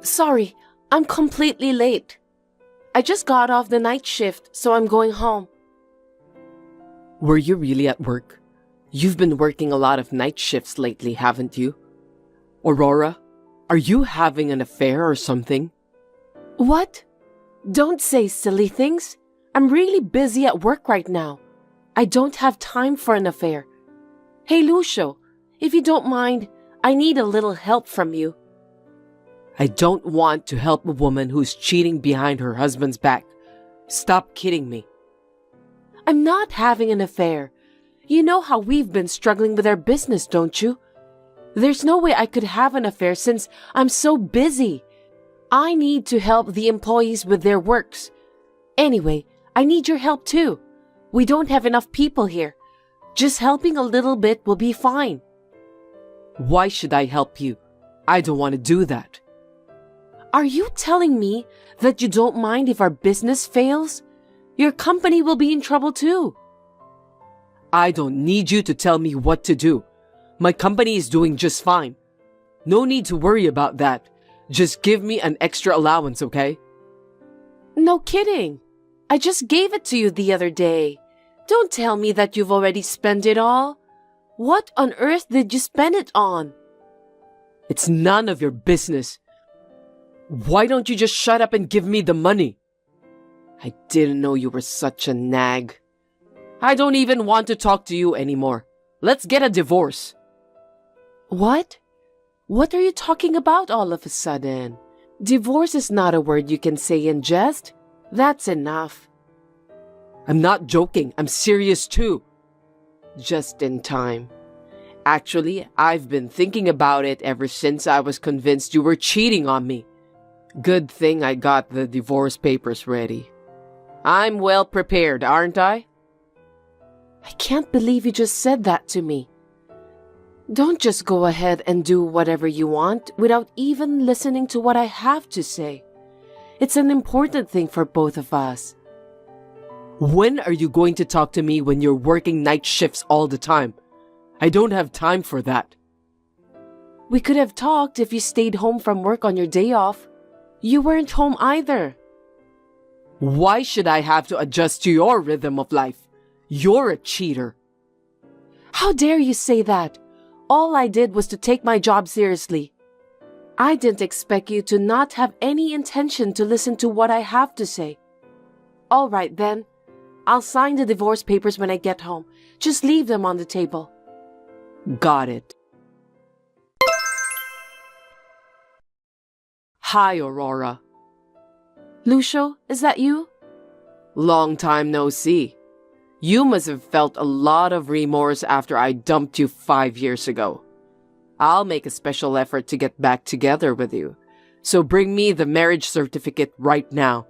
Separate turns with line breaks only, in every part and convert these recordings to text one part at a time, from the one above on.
Sorry, I'm completely late. I just got off the night shift, so I'm going home.
Were you really at work? You've been working a lot of night shifts lately, haven't you? Aurora, are you having an affair or something?
What? Don't say silly things. I'm really busy at work right now. I don't have time for an affair. Hey, Lucio, if you don't mind, I need a little help from you.
I don't want to help a woman who's cheating behind her husband's back. Stop kidding me.
I'm not having an affair. You know how we've been struggling with our business, don't you? There's no way I could have an affair since I'm so busy. I need to help the employees with their works. Anyway, I need your help too. We don't have enough people here. Just helping a little bit will be fine.
Why should I help you? I don't want to do that.
Are you telling me that you don't mind if our business fails? Your company will be in trouble too.
I don't need you to tell me what to do. My company is doing just fine. No need to worry about that. Just give me an extra allowance, okay?
No kidding. I just gave it to you the other day. Don't tell me that you've already spent it all. What on earth did you spend it on?
It's none of your business. Why don't you just shut up and give me the money? I didn't know you were such a nag. I don't even want to talk to you anymore. Let's get a divorce.
What? What are you talking about all of a sudden? Divorce is not a word you can say in jest. That's enough.
I'm not joking. I'm serious too. Just in time. Actually, I've been thinking about it ever since I was convinced you were cheating on me. Good thing I got the divorce papers ready. I'm well prepared, aren't I?
I can't believe you just said that to me. Don't just go ahead and do whatever you want without even listening to what I have to say. It's an important thing for both of us.
When are you going to talk to me when you're working night shifts all the time? I don't have time for that.
We could have talked if you stayed home from work on your day off. You weren't home either.
Why should I have to adjust to your rhythm of life? You're a cheater.
How dare you say that? All I did was to take my job seriously. I didn't expect you to not have any intention to listen to what I have to say. All right then. I'll sign the divorce papers when I get home. Just leave them on the table.
Got it. Hi, Aurora.
Lucio, is that you?
Long time no see. You must have felt a lot of remorse after I dumped you 5 years ago. I'll make a special effort to get back together with you. So bring me the marriage certificate right now.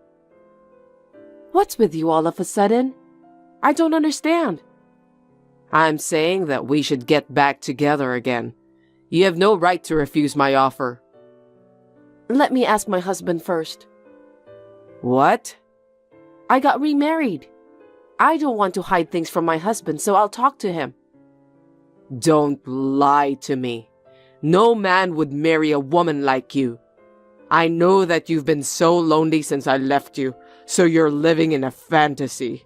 What's with you all of a sudden? I don't understand.
I'm saying that we should get back together again. You have no right to refuse my offer.
Let me ask my husband first.
What?
I got remarried. I don't want to hide things from my husband, so I'll talk to him.
Don't lie to me. No man would marry a woman like you. I know that you've been so lonely since I left you, so you're living in a fantasy.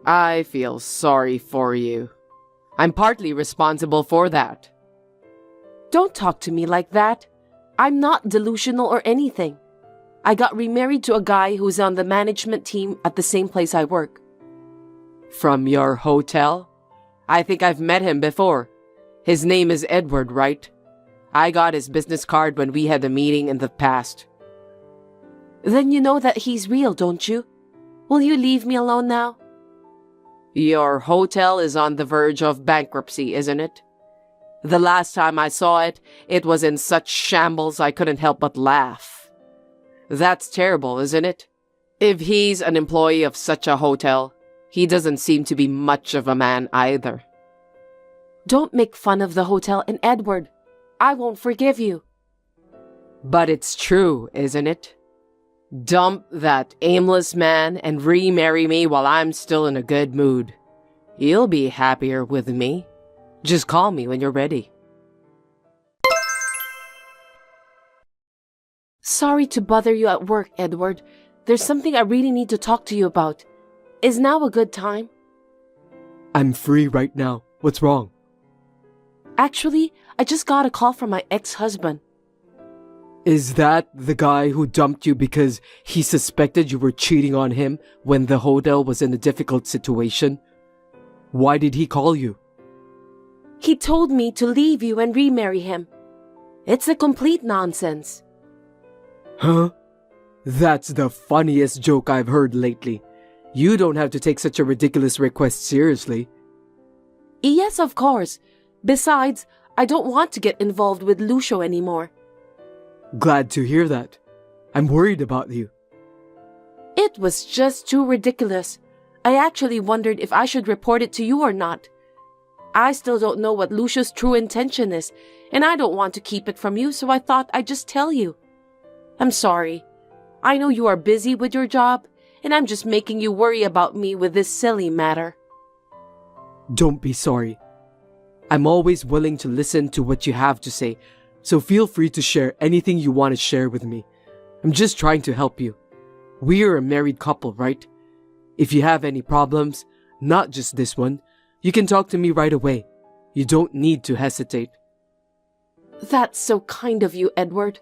I feel sorry for you. I'm partly responsible for that.
Don't talk to me like that. I'm not delusional or anything. I got remarried to a guy who's on the management team at the same place I work.
From your hotel? I think I've met him before. His name is Edward, right? I got his business card when we had a meeting in the past.
Then you know that he's real, don't you? Will you leave me alone now?
Your hotel is on the verge of bankruptcy, isn't it? The last time I saw it, it was in such shambles I couldn't help but laugh. That's terrible, isn't it? If he's an employee of such a hotel, he doesn't seem to be much of a man either.
Don't make fun of the hotel and Edward. I won't forgive you.
But it's true, isn't it? Dump that aimless man and remarry me while I'm still in a good mood. You'll be happier with me. Just call me when you're ready.
Sorry to bother you at work, Edward. There's something I really need to talk to you about. Is now a good time?
I'm free right now. What's wrong?
Actually, I just got a call from my ex-husband.
Is that the guy who dumped you because he suspected you were cheating on him when the hotel was in a difficult situation? Why did he call you?
He told me to leave you and remarry him. It's a complete nonsense.
Huh? That's the funniest joke I've heard lately. You don't have to take such a ridiculous request seriously.
Yes, of course. Besides, I don't want to get involved with Lucio anymore.
Glad to hear that. I'm worried about you.
It was just too ridiculous. I actually wondered if I should report it to you or not. I still don't know what Lucio's true intention is, and I don't want to keep it from you, so I thought I'd just tell you. I'm sorry. I know you are busy with your job, and I'm just making you worry about me with this silly matter.
Don't be sorry. I'm always willing to listen to what you have to say, so feel free to share anything you want to share with me. I'm just trying to help you. We're a married couple, right? If you have any problems, not just this one, you can talk to me right away. You don't need to hesitate.
That's so kind of you, Edward.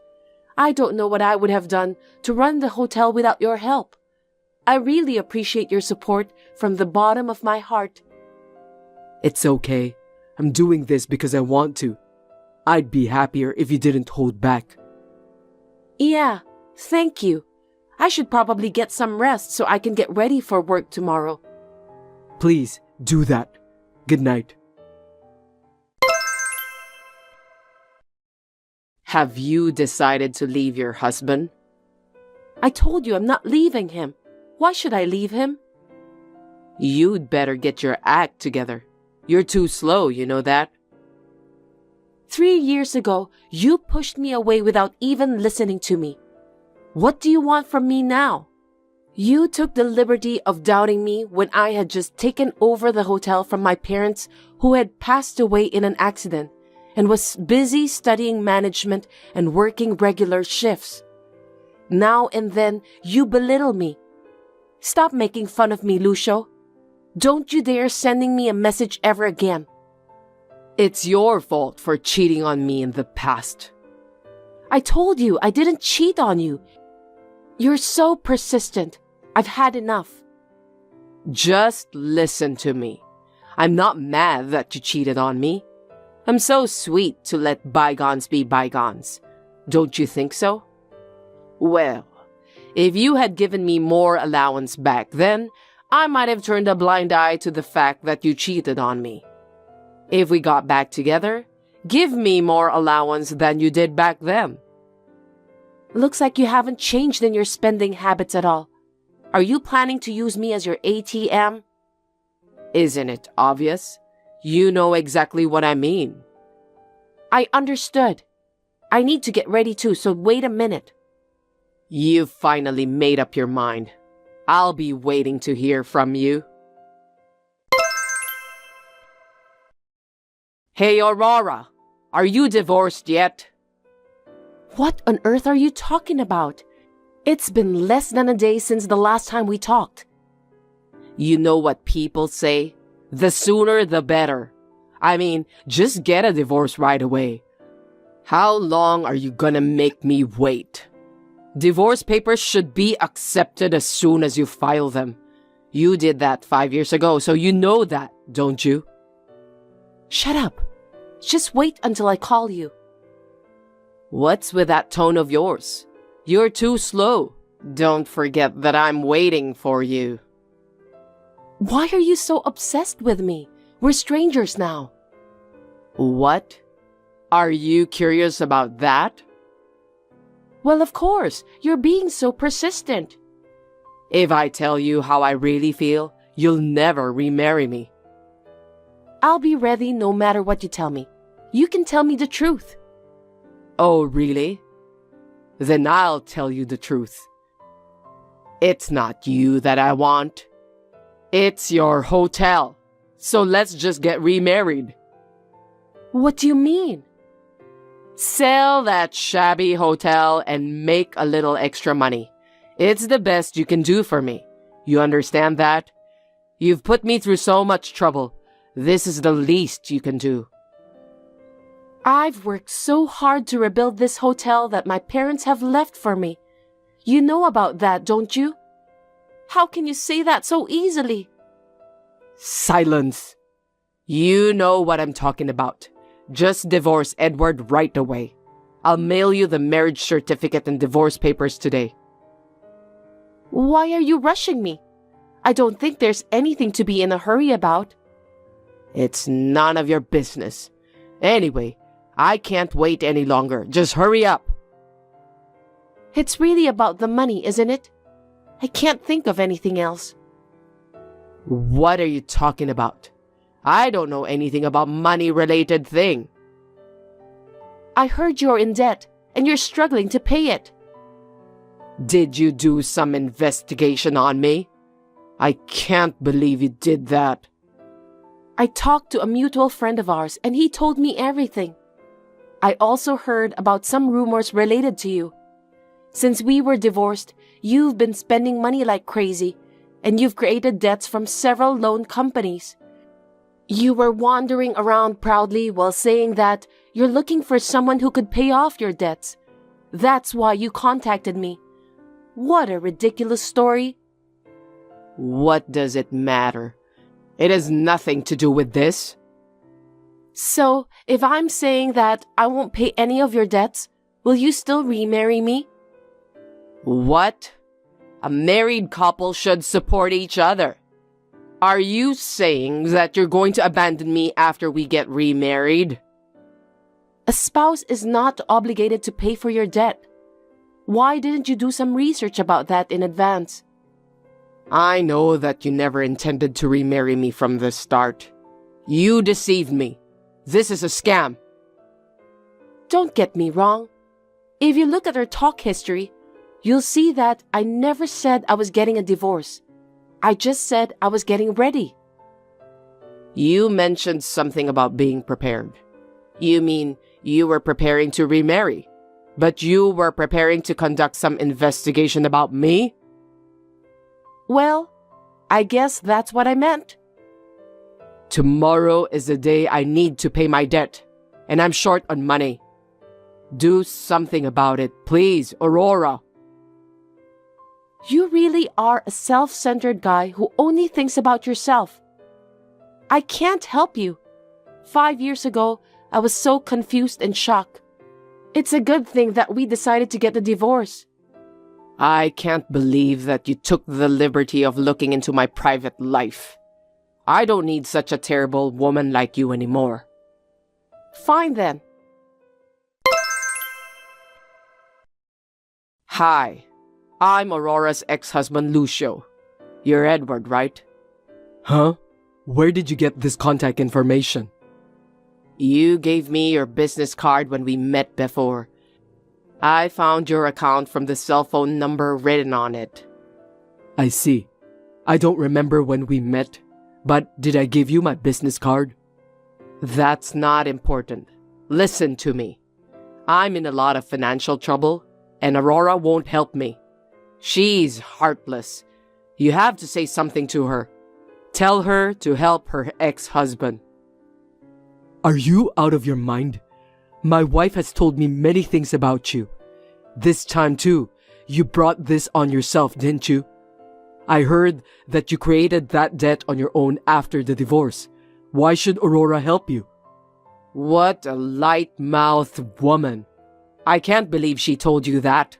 I don't know what I would have done to run the hotel without your help. I really appreciate your support from the bottom of my heart.
It's okay. I'm doing this because I want to. I'd be happier if you didn't hold back.
Yeah, thank you. I should probably get some rest so I can get ready for work tomorrow.
Please, do that. Good night.
Have you decided to leave your husband?
I told you I'm not leaving him. Why should I leave him?
You'd better get your act together. You're too slow, you know that?
3 years ago, you pushed me away without even listening to me. What do you want from me now? You took the liberty of doubting me when I had just taken over the hotel from my parents who had passed away in an accident and was busy studying management and working regular shifts. Now and then, you belittle me. Stop making fun of me, Lucio. Don't you dare sending me a message ever again.
It's your fault for cheating on me in the past.
I told you I didn't cheat on you. You're so persistent. I've had enough.
Just listen to me. I'm not mad that you cheated on me. I'm so sweet to let bygones be bygones. Don't you think so? Well, if you had given me more allowance back then, I might have turned a blind eye to the fact that you cheated on me. If we got back together, give me more allowance than you did back then.
Looks like you haven't changed in your spending habits at all. Are you planning to use me as your ATM?
Isn't it obvious? You know exactly what I mean.
I understood. I need to get ready too, so wait a minute.
You've finally made up your mind. I'll be waiting to hear from you. Hey, Aurora, are you divorced yet?
What on earth are you talking about? It's been less than a day since the last time we talked.
You know what people say? The sooner the better. I mean, just get a divorce right away. How long are you gonna make me wait? Divorce papers should be accepted as soon as you file them. You did that 5 years ago, so you know that, don't you?
Shut up. Just wait until I call you.
What's with that tone of yours? You're too slow. Don't forget that I'm waiting for you.
Why are you so obsessed with me? We're strangers now.
What? Are you curious about that?
Well, of course. You're being so persistent.
If I tell you how I really feel, you'll never remarry me.
I'll be ready no matter what you tell me. You can tell me the truth.
Oh, really? Then I'll tell you the truth. It's not you that I want. It's your hotel. So let's just get remarried.
What do you mean?
Sell that shabby hotel and make a little extra money. It's the best you can do for me. You understand that? You've put me through so much trouble. This is the least you can do.
I've worked so hard to rebuild this hotel that my parents have left for me. You know about that, don't you? How can you say that so easily?
Silence. You know what I'm talking about. Just divorce Edward right away. I'll mail you the marriage certificate and divorce papers today.
Why are you rushing me? I don't think there's anything to be in a hurry about.
It's none of your business. Anyway, I can't wait any longer. Just hurry up.
It's really about the money, isn't it? I can't think of anything else.
What are you talking about? I don't know anything about money-related thing.
I heard you're in debt and you're struggling to pay it.
Did you do some investigation on me? I can't believe you did that.
I talked to a mutual friend of ours and he told me everything. I also heard about some rumors related to you. Since we were divorced, you've been spending money like crazy, and you've created debts from several loan companies. You were wandering around proudly while saying that you're looking for someone who could pay off your debts. That's why you contacted me. What a ridiculous story.
What does it matter? It has nothing to do with this.
So, if I'm saying that I won't pay any of your debts, will you still remarry me?
What? A married couple should support each other. Are you saying that you're going to abandon me after we get remarried?
A spouse is not obligated to pay for your debt. Why didn't you do some research about that in advance?
I know that you never intended to remarry me from the start. You deceived me. This is a scam.
Don't get me wrong. If you look at our talk history, you'll see that I never said I was getting a divorce. I just said I was getting ready.
You mentioned something about being prepared. You mean you were preparing to remarry, but you were preparing to conduct some investigation about me?
Well, I guess that's what I meant.
Tomorrow is the day I need to pay my debt, and I'm short on money. Do something about it, please, Aurora.
You really are a self-centered guy who only thinks about yourself. I can't help you. 5 years ago, I was so confused and shocked. It's a good thing that we decided to get a divorce.
I can't believe that you took the liberty of looking into my private life. I don't need such a terrible woman like you anymore.
Fine then.
Hi, I'm Aurora's ex-husband Lucio. You're Edward, right?
Huh? Where did you get this contact information?
You gave me your business card when we met before. I found your account from the cell phone number written on it.
I see. I don't remember when we met, but did I give you my business card?
That's not important. Listen to me. I'm in a lot of financial trouble, and Aurora won't help me. She's heartless. You have to say something to her. Tell her to help her ex-husband.
Are you out of your mind? My wife has told me many things about you. This time too, you brought this on yourself, didn't you? I heard that you created that debt on your own after the divorce. Why should Aurora help you?
What a light-mouthed woman. I can't believe she told you that.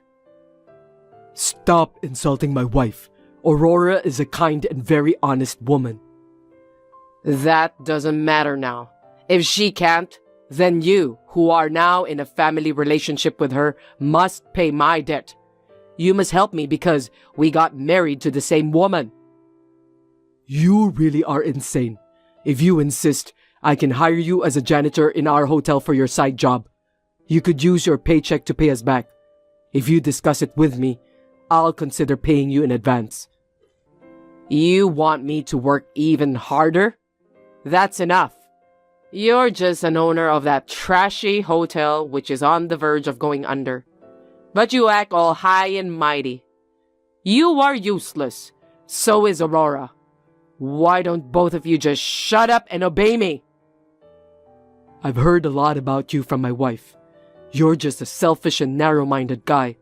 Stop insulting my wife. Aurora is a kind and very honest woman.
That doesn't matter now. If she can't, then you, who are now in a family relationship with her, must pay my debt. You must help me because we got married to the same woman.
You really are insane. If you insist, I can hire you as a janitor in our hotel for your side job. You could use your paycheck to pay us back. If you discuss it with me, I'll consider paying you in advance.
You want me to work even harder? That's enough. You're just an owner of that trashy hotel which is on the verge of going under. But you act all high and mighty. You are useless. So is Aurora. Why don't both of you just shut up and obey me?
I've heard a lot about you from my wife. You're just a selfish and narrow-minded guy.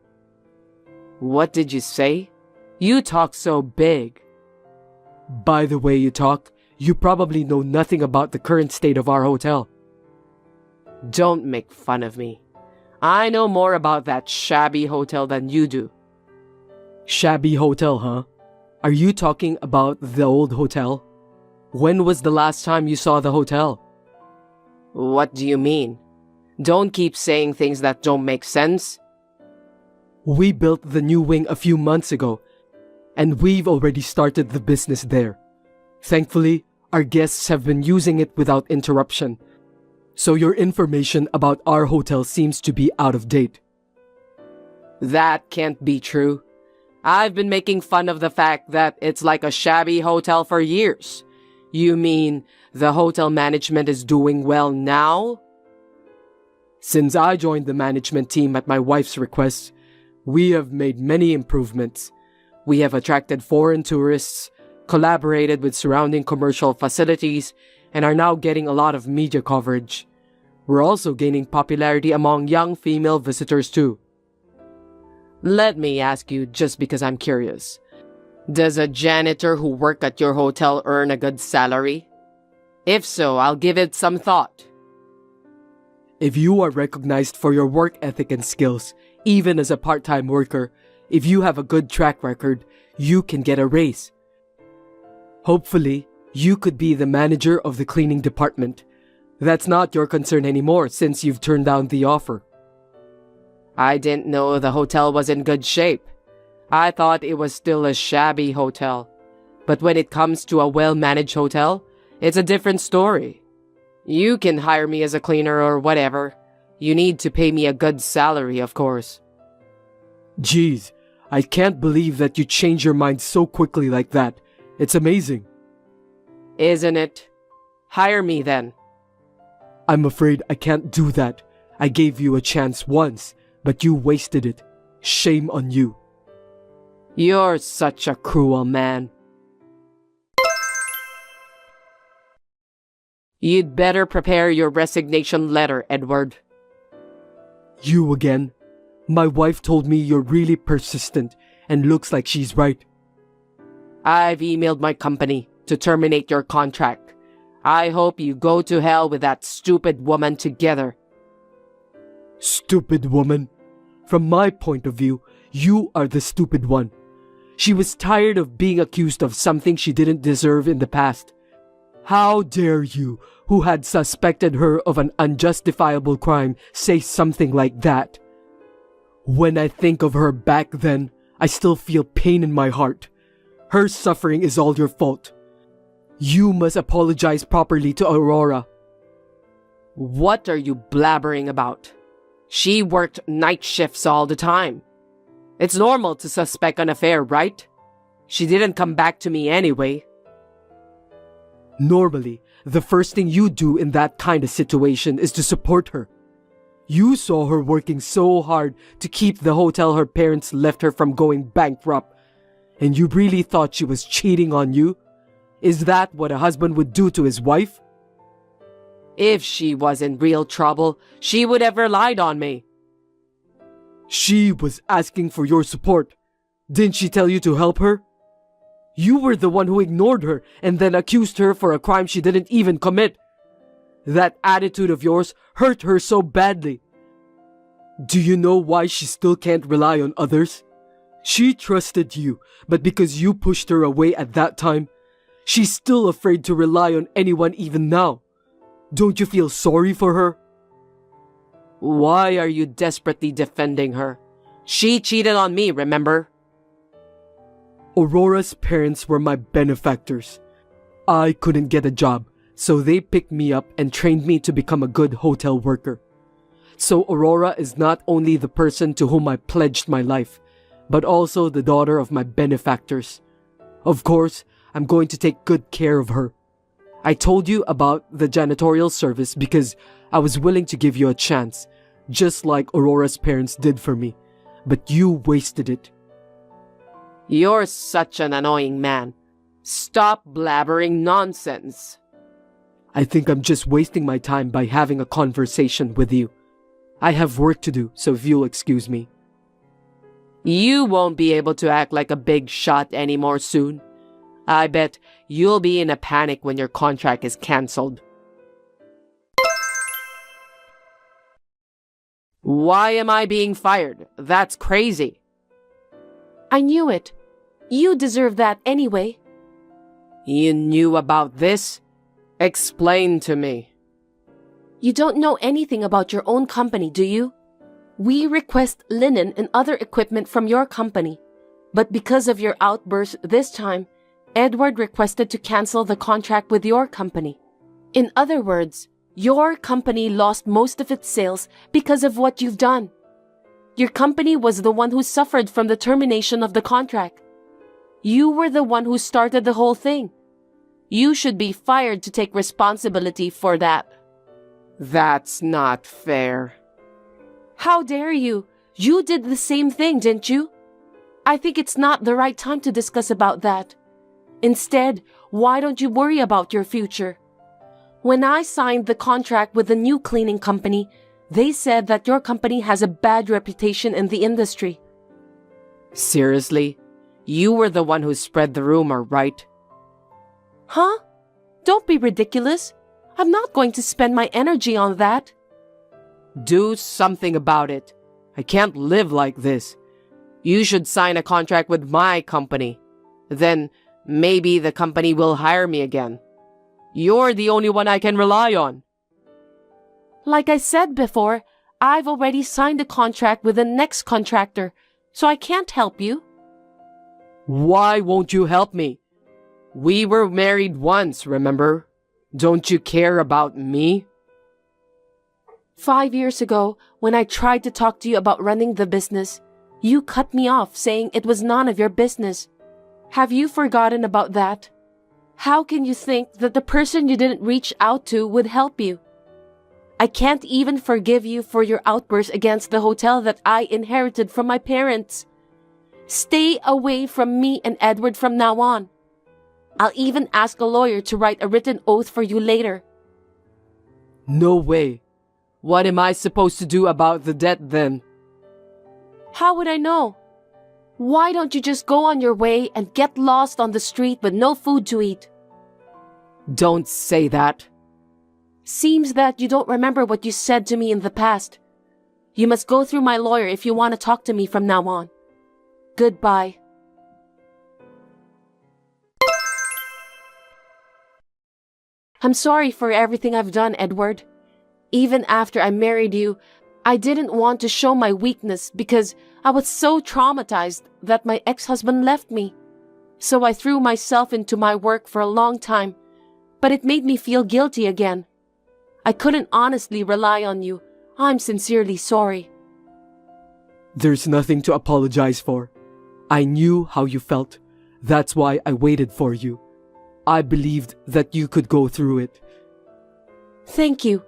What did you say? You talk so big.
By the way you talk, you probably know nothing about the current state of our hotel.
Don't make fun of me. I know more about that shabby hotel than you do.
Shabby hotel, huh? Are you talking about the old hotel? When was the last time you saw the hotel?
What do you mean? Don't keep saying things that don't make sense.
We built the new wing a few months ago, and we've already started the business there. Thankfully, our guests have been using it without interruption. So your information about our hotel seems to be out of date.
That can't be true. I've been making fun of the fact that it's like a shabby hotel for years. You mean the hotel management is doing well now?
Since I joined the management team at my wife's request, we have made many improvements. We have attracted foreign tourists, collaborated with surrounding commercial facilities, and are now getting a lot of media coverage. We're also gaining popularity among young female visitors too.
Let me ask you, just because I'm curious. Does a janitor who works at your hotel earn a good salary? If so, I'll give it some thought.
If you are recognized for your work ethic and skills, even as a part-time worker, if you have a good track record, you can get a raise. Hopefully, you could be the manager of the cleaning department. That's not your concern anymore since you've turned down the offer.
I didn't know the hotel was in good shape. I thought it was still a shabby hotel. But when it comes to a well-managed hotel, it's a different story. You can hire me as a cleaner or whatever. You need to pay me a good salary, of course.
Geez, I can't believe that you changed your mind so quickly like that. It's amazing.
Isn't it? Hire me then.
I'm afraid I can't do that. I gave you a chance once, but you wasted it. Shame on you.
You're such a cruel man. You'd better prepare your resignation letter, Edward.
You again? My wife told me you're really persistent, and looks like she's right.
I've emailed my company to terminate your contract. I hope you go to hell with that stupid woman together.
Stupid woman? From my point of view, you are the stupid one. She was tired of being accused of something she didn't deserve in the past. How dare you, who had suspected her of an unjustifiable crime, say something like that? When I think of her back then, I still feel pain in my heart. Her suffering is all your fault. You must apologize properly to Aurora.
What are you blabbering about? She worked night shifts all the time. It's normal to suspect an affair, right? She didn't come back to me anyway.
Normally, the first thing you do in that kind of situation is to support her. You saw her working so hard to keep the hotel her parents left her from going bankrupt, and you really thought she was cheating on you? Is that what a husband would do to his wife?
If she was in real trouble, she would have relied on me.
She was asking for your support. Didn't she tell you to help her? You were the one who ignored her and then accused her for a crime she didn't even commit. That attitude of yours hurt her so badly. Do you know why she still can't rely on others? She trusted you, but because you pushed her away at that time, she's still afraid to rely on anyone even now. Don't you feel sorry for her?
Why are you desperately defending her? She cheated on me, remember?
Aurora's parents were my benefactors. I couldn't get a job, so they picked me up and trained me to become a good hotel worker. So Aurora is not only the person to whom I pledged my life, but also the daughter of my benefactors. Of course, I'm going to take good care of her. I told you about the janitorial service because I was willing to give you a chance, just like Aurora's parents did for me. But you wasted it.
You're such an annoying man. Stop blabbering nonsense.
I think I'm just wasting my time by having a conversation with you. I have work to do, so if you'll excuse me.
You won't be able to act like a big shot anymore soon. I bet you'll be in a panic when your contract is cancelled. Why am I being fired? That's crazy.
I knew it. You deserve that anyway.
You knew about this? Explain to me.
You don't know anything about your own company, do you? We request linen and other equipment from your company. But because of your outburst this time, Edward requested to cancel the contract with your company. In other words, your company lost most of its sales because of what you've done. Your company was the one who suffered from the termination of the contract. You were the one who started the whole thing. You should be fired to take responsibility for that.
That's not fair.
How dare you? You did the same thing, didn't you? I think it's not the right time to discuss about that. Instead, why don't you worry about your future? When I signed the contract with the new cleaning company, they said that your company has a bad reputation in the industry.
Seriously? You were the one who spread the rumor, right?
Huh? Don't be ridiculous. I'm not going to spend my energy on that.
Do something about it. I can't live like this. You should sign a contract with my company. Then maybe the company will hire me again. You're the only one I can rely on.
Like I said before, I've already signed a contract with the next contractor, so I can't help you.
Why won't you help me? We were married once, remember? Don't you care about me?
5 years ago, when I tried to talk to you about running the business, you cut me off saying it was none of your business. Have you forgotten about that? How can you think that the person you didn't reach out to would help you? I can't even forgive you for your outburst against the hotel that I inherited from my parents. Stay away from me and Edward from now on. I'll even ask a lawyer to write a written oath for you later.
No way. What am I supposed to do about the debt then?
How would I know? Why don't you just go on your way and get lost on the street with no food to eat?
Don't say that.
Seems that you don't remember what you said to me in the past. You must go through my lawyer if you want to talk to me from now on. Goodbye. I'm sorry for everything I've done, Edward. Even after I married you, I didn't want to show my weakness because I was so traumatized that my ex-husband left me. So I threw myself into my work for a long time, but it made me feel guilty again. I couldn't honestly rely on you. I'm sincerely sorry.
There's nothing to apologize for. I knew how you felt. That's why I waited for you. I believed that you could go through it.
Thank you.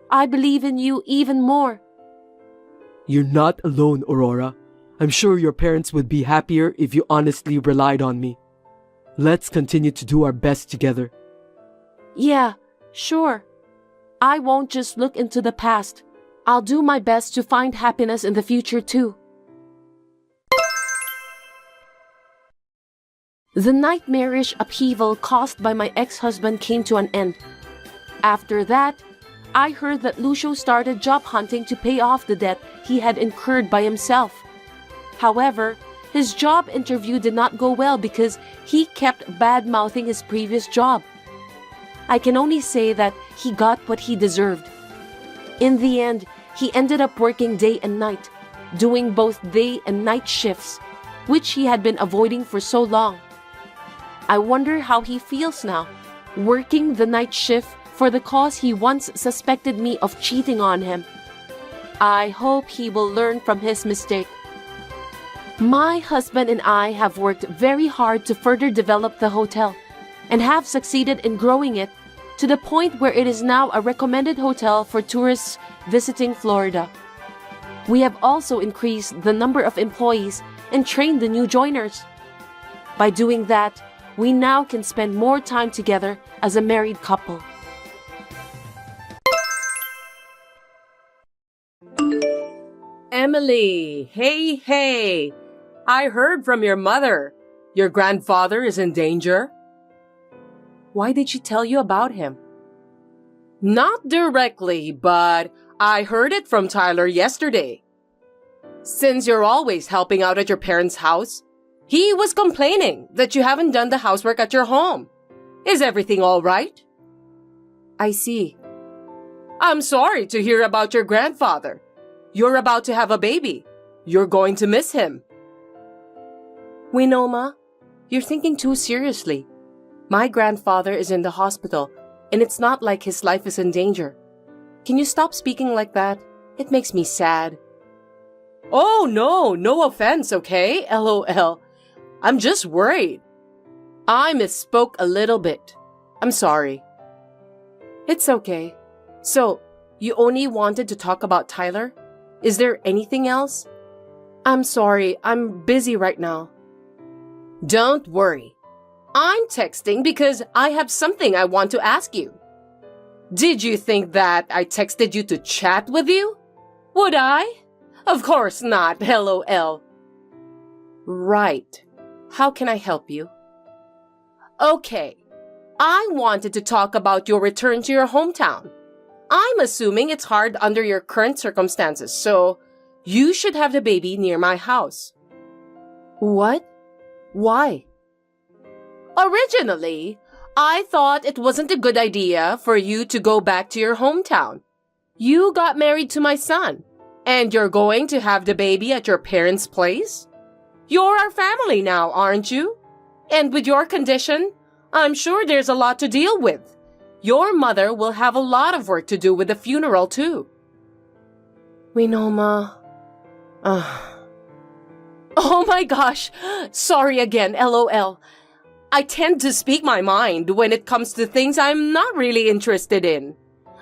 I believe in you even more.
You're not alone, Aurora. I'm sure your parents would be happier if you honestly relied on me. Let's continue to do our best together.
Yeah, sure. I won't just look into the past. I'll do my best to find happiness in the future too. The nightmarish upheaval caused by my ex-husband came to an end. After that, I heard that Lucio started job hunting to pay off the debt he had incurred by himself. However, his job interview did not go well because he kept bad-mouthing his previous job. I can only say that he got what he deserved. In the end, he ended up working day and night, doing both day and night shifts, which he had been avoiding for so long. I wonder how he feels now, working the night shift for the cause he once suspected me of cheating on him. I hope he will learn from his mistake. My husband and I have worked very hard to further develop the hotel and have succeeded in growing it, to the point where it is now a recommended hotel for tourists visiting Florida. We have also increased the number of employees and trained the new joiners. By doing that, we now can spend more time together as a married couple.
Emily, hey. I heard from your mother. Your grandfather is in danger.
Why did she tell you about him?
Not directly, but I heard it from Tyler yesterday. Since you're always helping out at your parents' house, he was complaining that you haven't done the housework at your home. Is everything all right?
I see.
I'm sorry to hear about your grandfather. You're about to have a baby. You're going to miss him.
We know, Ma. You're thinking too seriously. My grandfather is in the hospital, and it's not like his life is in danger. Can you stop speaking like that? It makes me sad.
Oh, no offense, okay? LOL. I'm just worried. I misspoke a little bit. I'm sorry.
It's okay. So, you only wanted to talk about Tyler? Is there anything else? I'm sorry, I'm busy right now.
Don't worry. I'm texting because I have something I want to ask you. Did you think that I texted you to chat with you? Would I? Of course not, LOL.
Right. How can I help you?
Okay. I wanted to talk about your return to your hometown. I'm assuming it's hard under your current circumstances, so you should have the baby near my house.
What? Why?
Originally, I thought it wasn't a good idea for you to go back to your hometown. You got married to my son, and you're going to have the baby at your parents' place? You're our family now, aren't you? And with your condition, I'm sure there's a lot to deal with. Your mother will have a lot of work to do with the funeral, too.
We know, Ma.
Oh my gosh! Sorry again, LOL. I tend to speak my mind when it comes to things I'm not really interested in.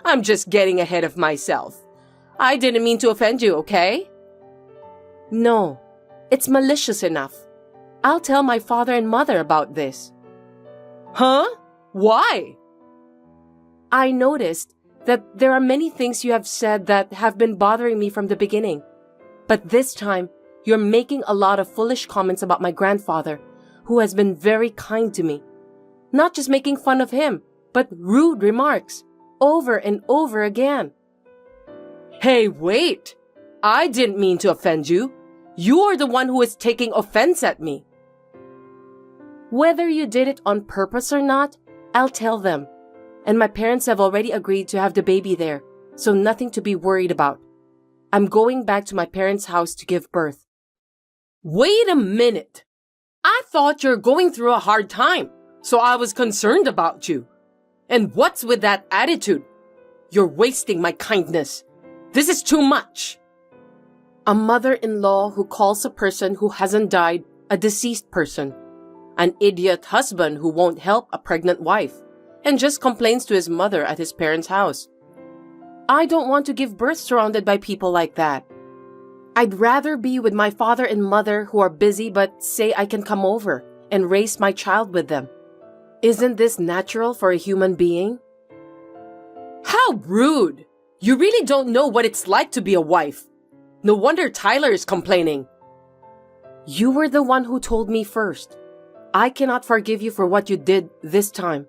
I'm just getting ahead of myself. I didn't mean to offend you, okay?
No, it's malicious enough. I'll tell my father and mother about this.
Huh? Why?
I noticed that there are many things you have said that have been bothering me from the beginning. But this time, you're making a lot of foolish comments about my grandfather, who has been very kind to me. Not just making fun of him, but rude remarks, over and over again.
Hey, wait! I didn't mean to offend you. You're the one who is taking offense at me.
Whether you did it on purpose or not, I'll tell them. And my parents have already agreed to have the baby there, so nothing to be worried about. I'm going back to my parents' house to give birth.
Wait a minute. I thought you're going through a hard time, so I was concerned about you. And what's with that attitude? You're wasting my kindness. This is too much.
A mother-in-law who calls a person who hasn't died a deceased person. An idiot husband who won't help a pregnant wife and just complains to his mother at his parents' house. I don't want to give birth surrounded by people like that. I'd rather be with my father and mother who are busy but say I can come over and raise my child with them. Isn't this natural for a human being?
How rude! You really don't know what it's like to be a wife. No wonder Tyler is complaining.
You were the one who told me first. I cannot forgive you for what you did this time.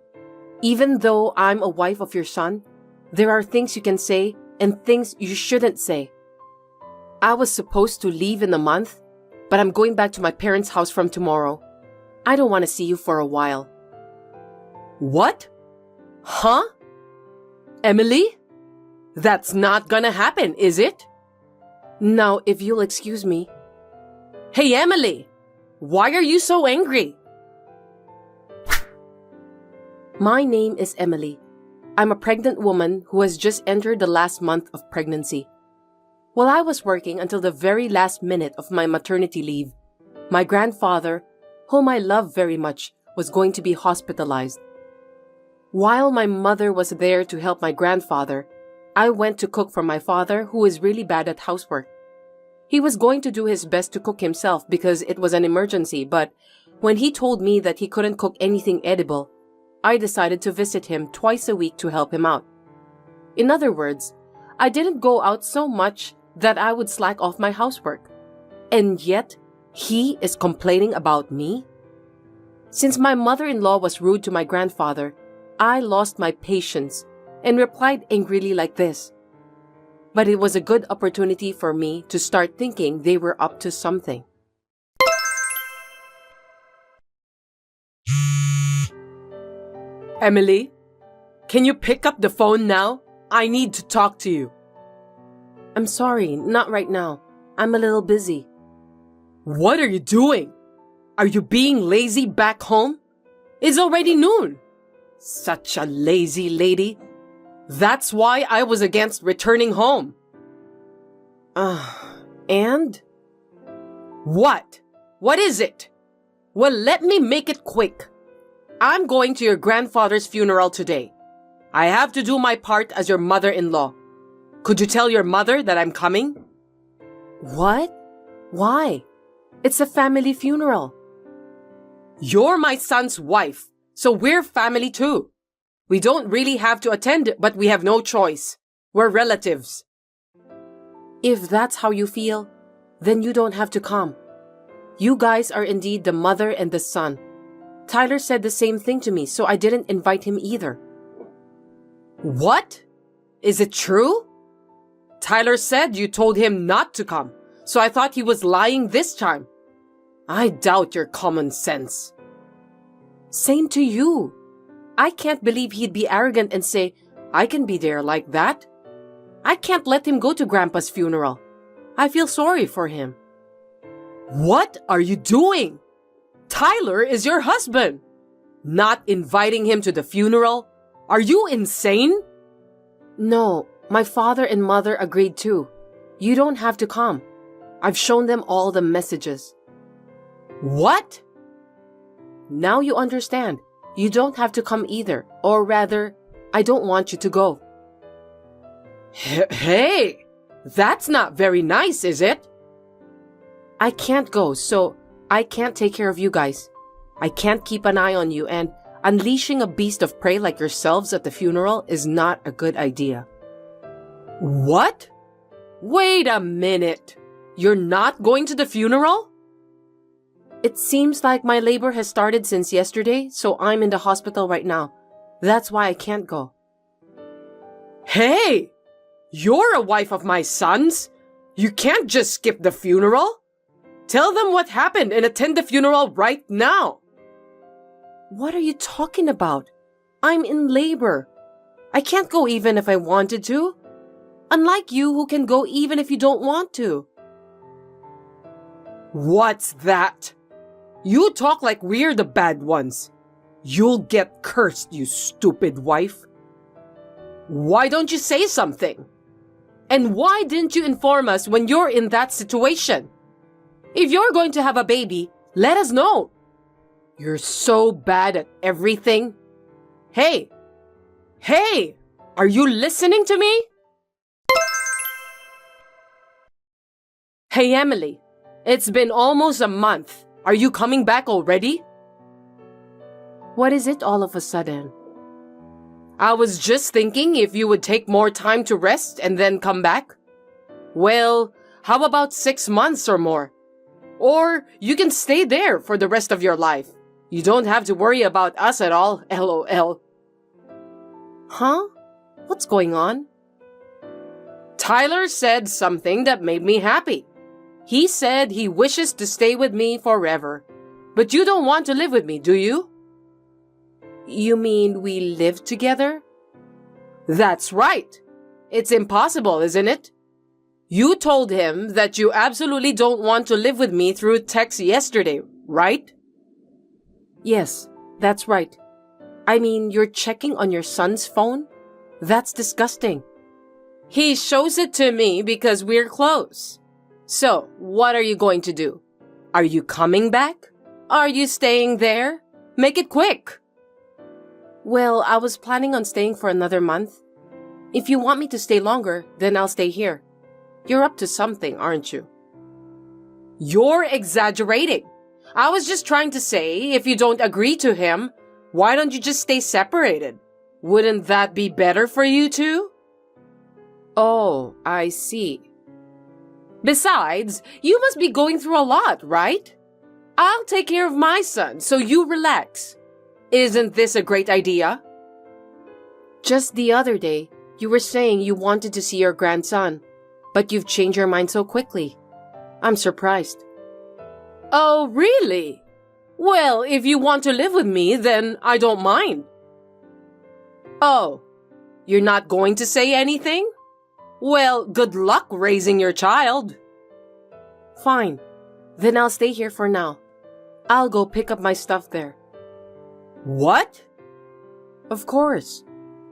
Even though I'm a wife of your son, there are things you can say and things you shouldn't say. I was supposed to leave in a month, but I'm going back to my parents' house from tomorrow. I don't want to see you for a while.
What? Huh? Emily? That's not gonna happen, is it?
Now, if you'll excuse me.
Hey, Emily! Why are you so angry?
My name is Emily. I'm a pregnant woman who has just entered the last month of pregnancy. While I was working until the very last minute of my maternity leave, my grandfather, whom I love very much, was going to be hospitalized. While my mother was there to help my grandfather, I went to cook for my father, who is really bad at housework. He was going to do his best to cook himself because it was an emergency, but when he told me that he couldn't cook anything edible, I decided to visit him twice a week to help him out. In other words, I didn't go out so much that I would slack off my housework. And yet, he is complaining about me? Since my mother-in-law was rude to my grandfather, I lost my patience and replied angrily like this. But it was a good opportunity for me to start thinking they were up to something.
Emily, can you pick up the phone now? I need to talk to you.
I'm sorry, not right now. I'm a little busy.
What are you doing? Are you being lazy back home? It's already noon. Such a lazy lady. That's why I was against returning home.
And?
What? What is it? Well, let me make it quick. I'm going to your grandfather's funeral today. I have to do my part as your mother-in-law. Could you tell your mother that I'm coming?
What? Why? It's a family funeral.
You're my son's wife, so we're family too. We don't really have to attend, but we have no choice. We're relatives.
If that's how you feel, then you don't have to come. You guys are indeed the mother and the son. Tyler said the same thing to me, so I didn't invite him either.
What? Is it true? Tyler said you told him not to come, so I thought he was lying this time. I doubt your common sense.
Same to you. I can't believe he'd be arrogant and say, I can be there like that. I can't let him go to Grandpa's funeral. I feel sorry for him.
What are you doing? Tyler is your husband. Not inviting him to the funeral? Are you insane?
No, my father and mother agreed too. You don't have to come. I've shown them all the messages.
What?
Now you understand. You don't have to come either. Or rather, I don't want you to go.
Hey, that's not very nice, is it?
I can't go, so I can't take care of you guys. I can't keep an eye on you, and unleashing a beast of prey like yourselves at the funeral is not a good idea.
What? Wait a minute. You're not going to the funeral?
It seems like my labor has started since yesterday, so I'm in the hospital right now. That's why I can't go.
Hey! You're a wife of my son's. You can't just skip the funeral. Tell them what happened and attend the funeral right now.
What are you talking about? I'm in labor. I can't go even if I wanted to. Unlike you who can go even if you don't want to.
What's that? You talk like we're the bad ones. You'll get cursed, you stupid wife. Why don't you say something? And why didn't you inform us when you're in that situation? If you're going to have a baby, let us know. You're so bad at everything. Hey! Hey! Are you listening to me? Hey, Emily. It's been almost a month. Are you coming back already?
What is it all of a sudden?
I was just thinking if you would take more time to rest and then come back. Well, how about 6 months or more? Or you can stay there for the rest of your life. You don't have to worry about us at all, LOL.
Huh? What's going on?
Tyler said something that made me happy. He said he wishes to stay with me forever. But you don't want to live with me, do you?
You mean we live together?
That's right. It's impossible, isn't it? You told him that you absolutely don't want to live with me through text yesterday, right?
Yes, that's right. I mean, you're checking on your son's phone? That's disgusting.
He shows it to me because we're close. So, what are you going to do? Are you coming back? Are you staying there? Make it quick.
Well, I was planning on staying for another month. If you want me to stay longer, then I'll stay here. You're up to something, aren't you?
You're exaggerating. I was just trying to say, if you don't agree to him, why don't you just stay separated? Wouldn't that be better for you two?
Oh, I see.
Besides, you must be going through a lot, right? I'll take care of my son, so you relax. Isn't this a great idea?
Just the other day, you were saying you wanted to see your grandson, but you've changed your mind so quickly. I'm surprised.
Oh, really? Well, if you want to live with me, then I don't mind. Oh, you're not going to say anything? Well, good luck raising your child.
Fine. Then I'll stay here for now. I'll go pick up my stuff there.
What?
Of course.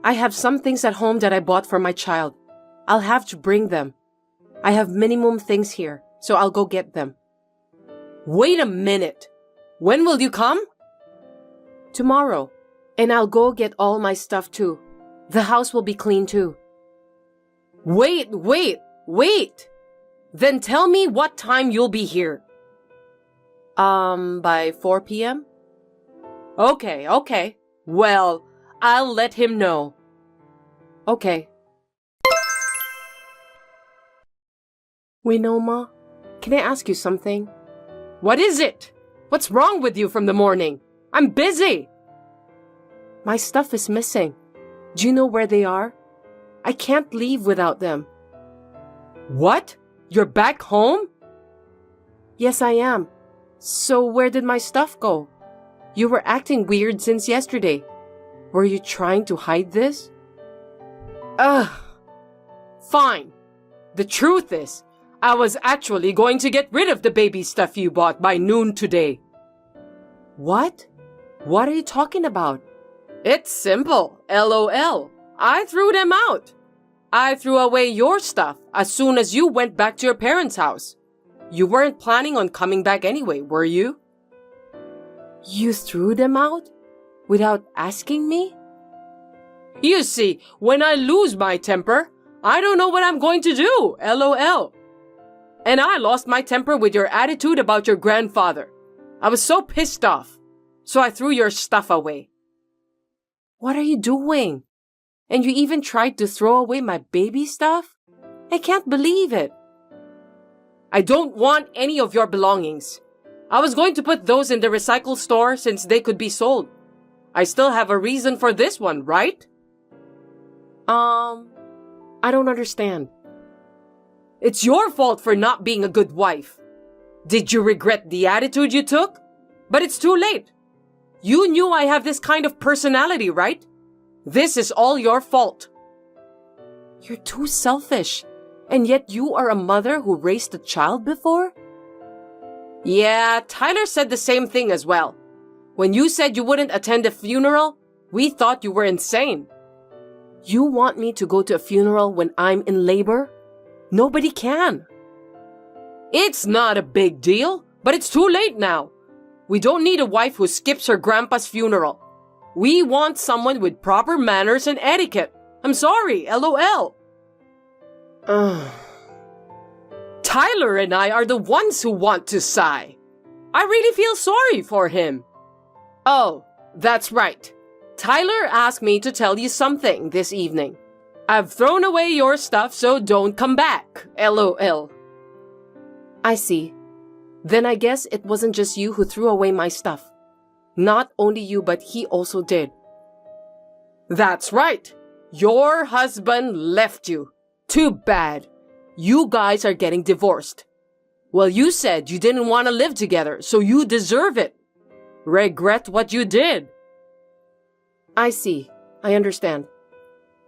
I have some things at home that I bought for my child. I'll have to bring them. I have minimum things here, so I'll go get them.
Wait a minute. When will you come?
Tomorrow. And I'll go get all my stuff too. The house will be clean too.
Wait. Then tell me what time you'll be here.
By 4 p.m.?
Okay. Well, I'll let him know.
Okay. Winoma, can I ask you something?
What is it? What's wrong with you from the morning? I'm busy.
My stuff is missing. Do you know where they are? I can't leave without them.
What? You're back home?
Yes, I am. So where did my stuff go? You were acting weird since yesterday. Were you trying to hide this?
Fine. The truth is, I was actually going to get rid of the baby stuff you bought by noon today.
What? What are you talking about?
It's simple. LOL. I threw them out. I threw away your stuff as soon as you went back to your parents' house. You weren't planning on coming back anyway, were you?
You threw them out? Without asking me?
You see, when I lose my temper, I don't know what I'm going to do. LOL. And I lost my temper with your attitude about your grandfather. I was so pissed off. So I threw your stuff away.
What are you doing? And you even tried to throw away my baby stuff? I can't believe it.
I don't want any of your belongings. I was going to put those in the recycle store since they could be sold. I still have a reason for this one, right?
I don't understand.
It's your fault for not being a good wife. Did you regret the attitude you took? But it's too late. You knew I have this kind of personality, right? This is all your fault.
You're too selfish. And yet you are a mother who raised a child before?
Yeah, Tyler said the same thing as well. When you said you wouldn't attend a funeral, we thought you were insane.
You want me to go to a funeral when I'm in labor? Nobody can.
It's not a big deal, but it's too late now. We don't need a wife who skips her grandpa's funeral. We want someone with proper manners and etiquette. I'm sorry, LOL. Tyler and I are the ones who want to sigh. I really feel sorry for him. Oh, that's right. Tyler asked me to tell you something this evening. I've thrown away your stuff, so don't come back. LOL.
I see. Then I guess it wasn't just you who threw away my stuff. Not only you, but he also did.
That's right. Your husband left you. Too bad. You guys are getting divorced. Well, you said you didn't want to live together, so you deserve it. Regret what you did.
I see. I understand.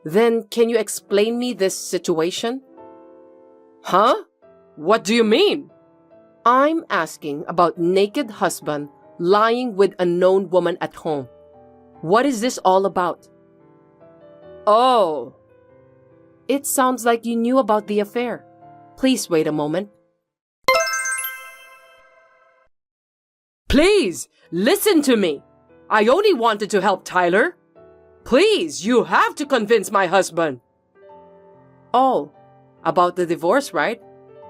Then can you explain me this situation?
Huh? What do you mean?
I'm asking about naked husband lying with unknown woman at home. What is this all about?
Oh.
It sounds like you knew about the affair. Please wait a moment.
Please, listen to me. I only wanted to help Tyler. Please, you have to convince my husband. Oh, about the divorce, right?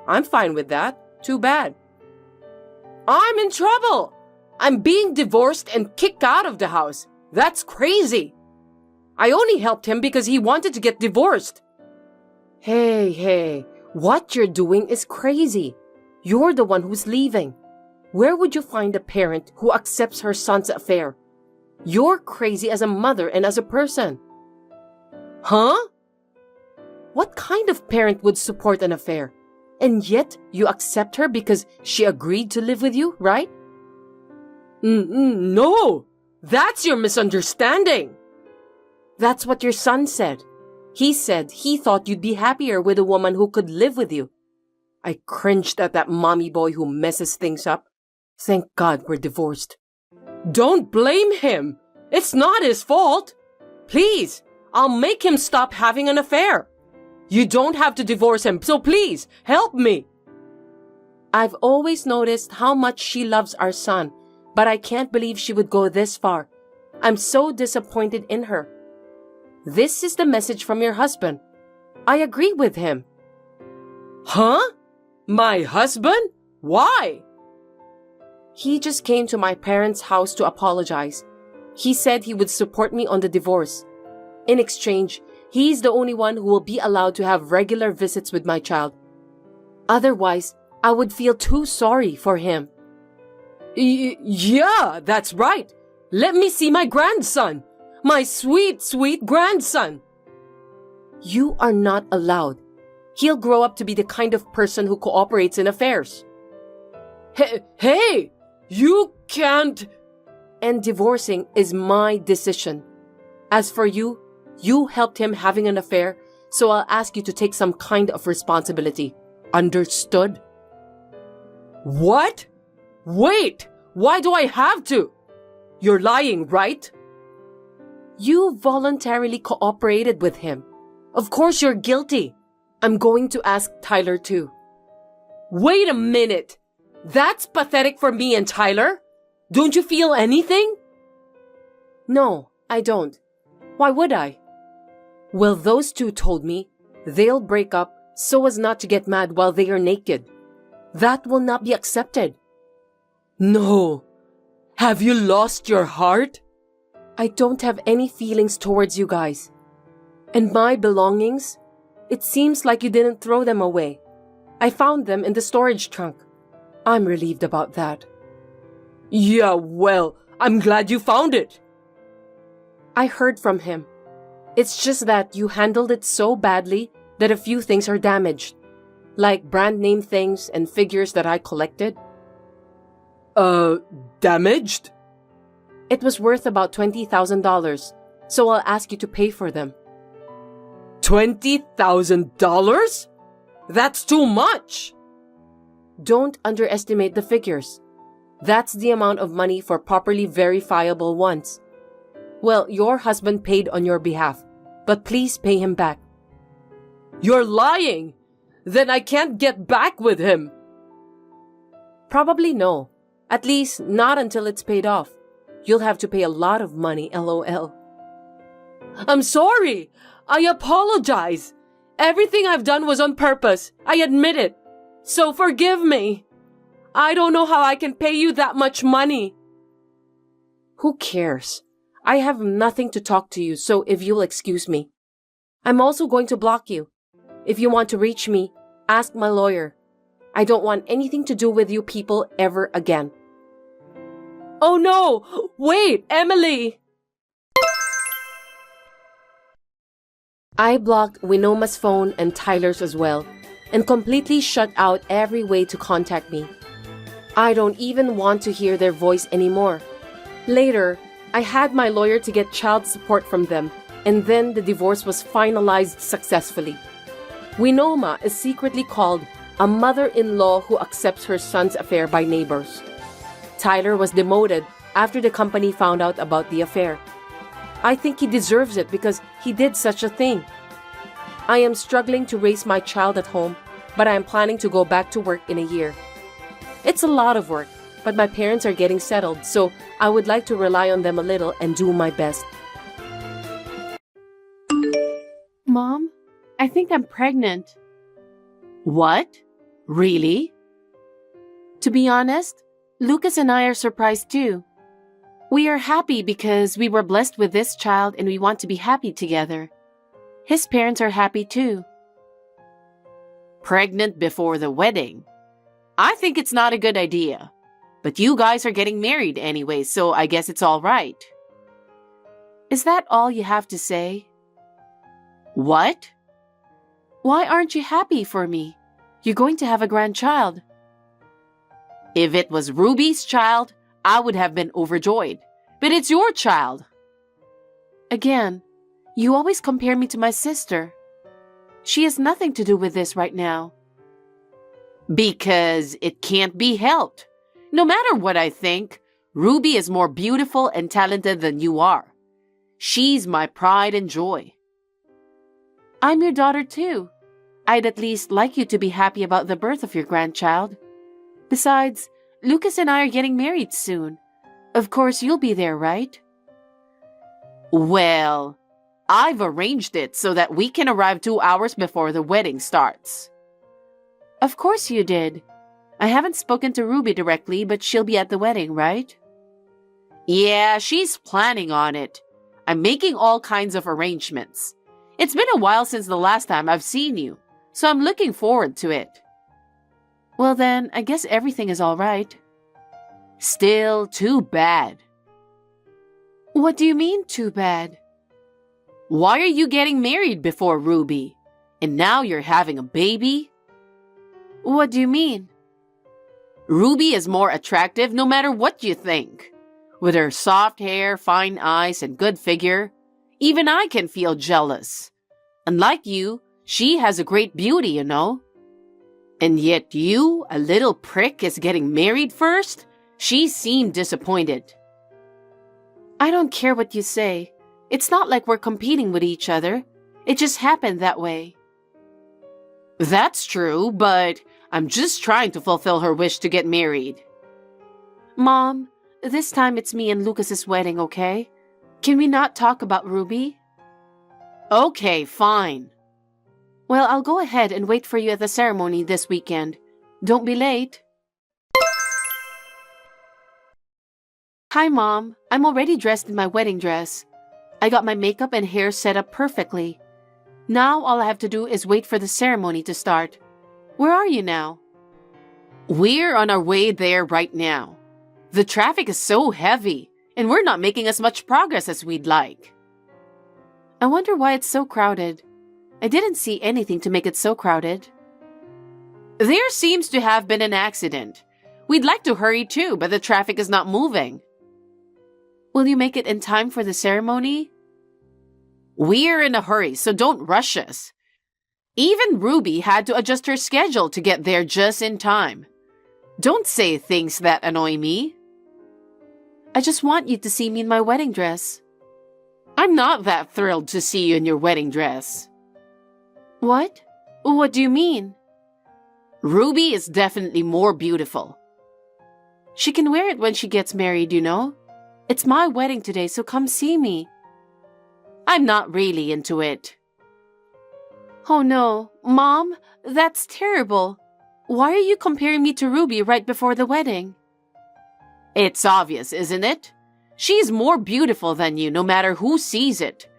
I'm fine with that. Too bad. I'm in trouble. I'm being divorced and kicked out of the house. That's crazy. I only helped him because he wanted to get divorced. Hey, what you're doing is crazy. You're the one who's leaving. Where would you find a parent who accepts her son's affair? You're crazy as a mother and as a person. Huh? What kind of parent would support an affair? And yet you accept her because she agreed to live with you, right? No, that's your misunderstanding. That's what your son said. He said he thought you'd be happier with a woman who could live with you. I cringed at that mommy boy who messes things up. Thank God we're divorced. Don't blame him. It's not his fault. Please, I'll make him stop having an affair. You don't have to divorce him, so please, help me. I've always noticed how much she loves our son, but I can't believe she would go this far. I'm so disappointed in her. This is the message from your husband. I agree with him. Huh? My husband? Why? He just came to my parents' house to apologize. He said he would support me on the divorce. In exchange, he's the only one who will be allowed to have regular visits with my child. Otherwise, I would feel too sorry for him. Yeah, that's right. Let me see my grandson. My sweet, sweet grandson. You are not allowed. He'll grow up to be the kind of person who cooperates in affairs. Hey, you can't. And divorcing is my decision. As for you, you helped him having an affair, so I'll ask you to take some kind of responsibility. Understood? What? Wait, why do I have to? You're lying, right? You voluntarily cooperated with him. Of course you're guilty. I'm going to ask Tyler too. Wait a minute. That's pathetic for me and Tyler. Don't you feel anything? No, I don't. Why would I? Well, those two told me they'll break up so as not to get mad while they are naked. That will not be accepted. No. Have you lost your heart? I don't have any feelings towards you guys. And my belongings? It seems like you didn't throw them away. I found them in the storage trunk. I'm relieved about that. Yeah, well, I'm glad you found it. I heard from him. It's just that you handled it so badly that a few things are damaged. Like brand name things and figures that I collected. Damaged? It was worth about $20,000, so I'll ask you to pay for them. $20,000? That's too much! Don't underestimate the figures. That's the amount of money for properly verifiable ones. Well, your husband paid on your behalf, but please pay him back. You're lying! Then I can't get back with him. Probably no. At least not until it's paid off. You'll have to pay a lot of money, LOL. I'm sorry! I apologize! Everything I've done was on purpose. I admit it. So forgive me. I don't know how I can pay you that much money. Who cares? I have nothing to talk to you, so if you'll excuse me. I'm also going to block you. If you want to reach me, ask my lawyer. I don't want anything to do with you people ever again. Oh no! Wait, Emily! I blocked Winoma's phone and Tyler's as well, and completely shut out every way to contact me. I don't even want to hear their voice anymore. Later, I had my lawyer to get child support from them, and then the divorce was finalized successfully. Winoma is secretly called a mother-in-law who accepts her son's affair by neighbors. Tyler was demoted after the company found out about the affair. I think he deserves it because he did such a thing. I am struggling to raise my child at home, but I am planning to go back to work in a year. It's a lot of work, but my parents are getting settled, so I would like to rely on them a little and do my best.
Mom, I think I'm pregnant.
What? Really?
To be honest, Lucas and I are surprised too. We are happy because we were blessed with this child and we want to be happy together. His parents are happy too.
Pregnant before the wedding? I think it's not a good idea. But you guys are getting married anyway, so I guess it's all right.
Is that all you have to say?
What?
Why aren't you happy for me? You're going to have a grandchild.
If it was Ruby's child, I would have been overjoyed. But it's your child.
Again, you always compare me to my sister. She has nothing to do with this right now.
Because it can't be helped. No matter what I think, Ruby is more beautiful and talented than you are. She's my pride and joy.
I'm your daughter too. I'd at least like you to be happy about the birth of your grandchild. Besides, Lucas and I are getting married soon. Of course, you'll be there, right?
Well, I've arranged it so that we can arrive 2 hours before the wedding starts.
Of course you did. I haven't spoken to Ruby directly, but she'll be at the wedding, right?
Yeah, she's planning on it. I'm making all kinds of arrangements. It's been a while since the last time I've seen you, so I'm looking forward to it.
Well then, I guess everything is all right.
Still too bad.
What do you mean, too bad?
Why are you getting married before Ruby? And now you're having a baby?
What do you mean?
Ruby is more attractive no matter what you think. With her soft hair, fine eyes, and good figure, even I can feel jealous. Unlike you, she has a great beauty, you know. And yet you, a little prick, is getting married first? She seemed disappointed.
I don't care what you say. It's not like we're competing with each other. It just happened that way.
That's true, but I'm just trying to fulfill her wish to get married.
Mom, this time it's me and Lucas's wedding, okay? Can we not talk about Ruby?
Okay, fine.
Well, I'll go ahead and wait for you at the ceremony this weekend. Don't be late. Hi, Mom. I'm already dressed in my wedding dress. I got my makeup and hair set up perfectly. Now all I have to do is wait for the ceremony to start. Where are you now?
We're on our way there right now. The traffic is so heavy, and we're not making as much progress as we'd like.
I wonder why it's so crowded. I didn't see anything to make it so crowded.
There seems to have been an accident. We'd like to hurry too, but the traffic is not moving.
Will you make it in time for the ceremony?
We're in a hurry, so don't rush us. Even Ruby had to adjust her schedule to get there just in time. Don't say things that annoy me.
I just want you to see me in my wedding dress.
I'm not that thrilled to see you in your wedding dress.
What? What do you mean?
Ruby is definitely more beautiful.
She can wear it when she gets married, you know. It's my wedding today, so come see me.
I'm not really into it.
Oh no, Mom, that's terrible. Why are you comparing me to Ruby right before the wedding?
It's obvious, isn't it? She's more beautiful than you no matter who sees it.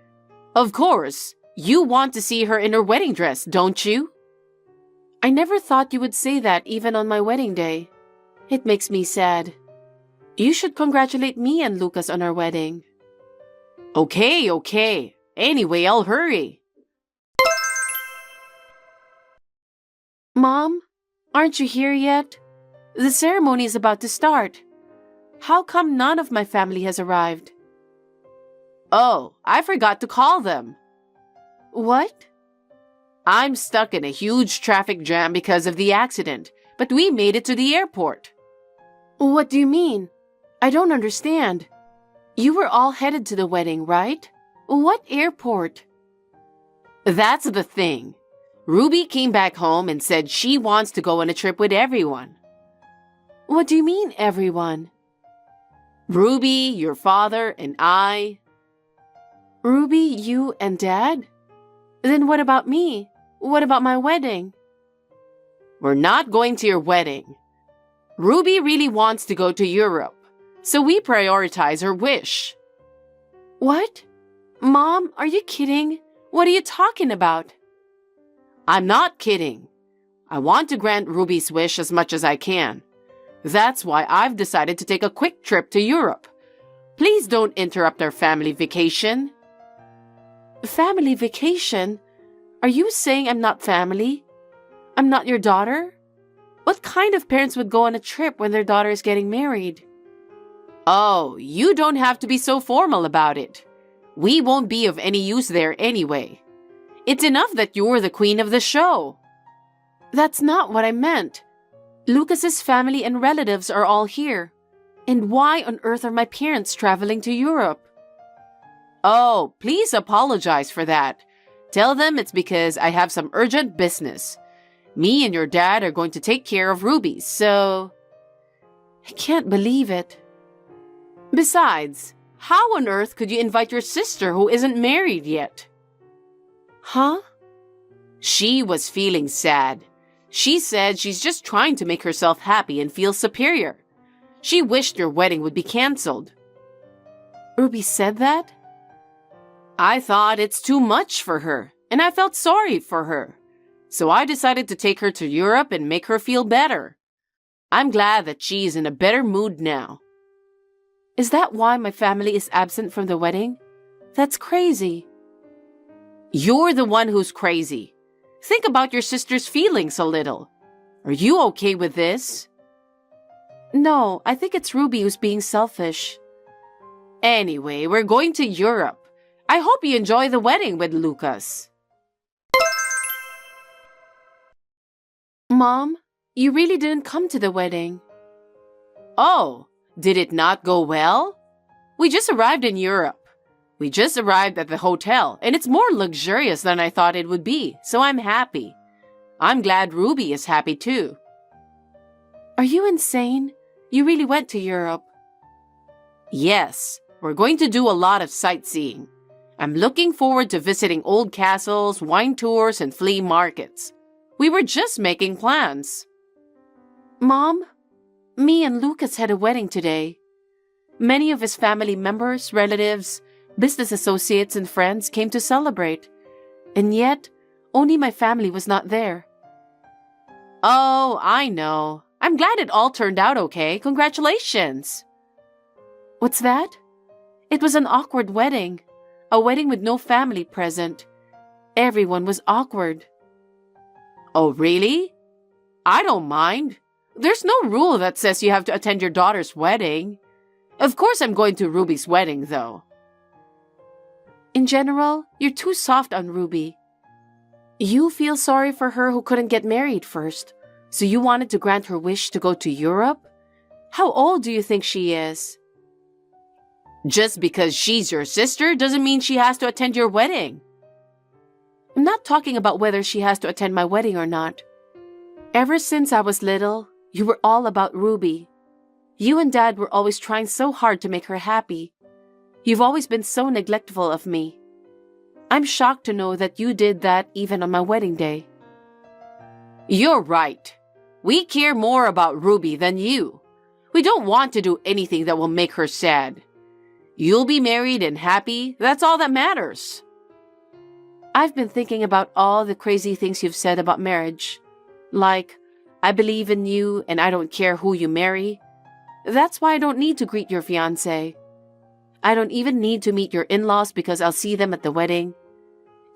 Of course, you want to see her in her wedding dress, don't you?
I never thought you would say that even on my wedding day. It makes me sad. You should congratulate me and Lucas on our wedding.
Okay. Anyway, I'll hurry.
Mom, aren't you here yet? The ceremony is about to start. How come none of my family has arrived?
Oh, I forgot to call them.
What?
I'm stuck in a huge traffic jam because of the accident, but we made it to the airport.
What do you mean? I don't understand. You were all headed to the wedding, right? What airport?
That's the thing. Ruby came back home and said she wants to go on a trip with everyone.
What do you mean, everyone?
Ruby, your father, and I.
Ruby, you, and Dad? Then what about me? What about my wedding?
We're not going to your wedding. Ruby really wants to go to Europe, so we prioritize her wish.
What? Mom, are you kidding? What are you talking about?
I'm not kidding. I want to grant Ruby's wish as much as I can. That's why I've decided to take a quick trip to Europe. Please don't interrupt our family vacation.
Family vacation? Are you saying I'm not family? I'm not your daughter? What kind of parents would go on a trip when their daughter is getting married?
Oh, you don't have to be so formal about it. We won't be of any use there anyway. It's enough that you're the queen of the show.
That's not what I meant. Lucas's family and relatives are all here. And why on earth are my parents traveling to Europe?
Oh, please apologize for that. Tell them it's because I have some urgent business. Me and your dad are going to take care of Ruby, so...
I can't believe it.
Besides, how on earth could you invite your sister who isn't married yet?
Huh?
She was feeling sad. She said she's just trying to make herself happy and feel superior. She wished your wedding would be canceled.
Ruby said that?
I thought it's too much for her, and I felt sorry for her. So I decided to take her to Europe and make her feel better. I'm glad that she's in a better mood now.
Is that why my family is absent from the wedding? That's crazy.
You're the one who's crazy. Think about your sister's feelings a little. Are you okay with this?
No, I think it's Ruby who's being selfish.
Anyway, we're going to Europe. I hope you enjoy the wedding with Lucas.
Mom, you really didn't come to the wedding.
Oh, did it not go well? We just arrived in Europe. We just arrived at the hotel, and it's more luxurious than I thought it would be, so I'm happy. I'm glad Ruby is happy too.
Are you insane? You really went to Europe?
Yes, we're going to do a lot of sightseeing. I'm looking forward to visiting old castles, wine tours, and flea markets. We were just making plans.
Mom, me and Lucas had a wedding today. Many of his family members, relatives, business associates, and friends came to celebrate. And yet, only my family was not there.
Oh, I know. I'm glad it all turned out okay. Congratulations.
What's that? It was an awkward wedding. A wedding with no family present. Everyone was awkward.
Oh, really? I don't mind. There's no rule that says you have to attend your daughter's wedding. Of course I'm going to Ruby's wedding, though.
In general, you're too soft on Ruby. You feel sorry for her who couldn't get married first, so you wanted to grant her wish to go to Europe? How old do you think she is?
Just because she's your sister doesn't mean she has to attend your wedding.
I'm not talking about whether she has to attend my wedding or not. Ever since I was little, you were all about Ruby. You and Dad were always trying so hard to make her happy. You've always been so neglectful of me. I'm shocked to know that you did that even on my wedding day.
You're right. We care more about Ruby than you. We don't want to do anything that will make her sad. You'll be married and happy, that's all that matters.
I've been thinking about all the crazy things you've said about marriage. Like, I believe in you and I don't care who you marry. That's why I don't need to greet your fiancé. I don't even need to meet your in-laws because I'll see them at the wedding.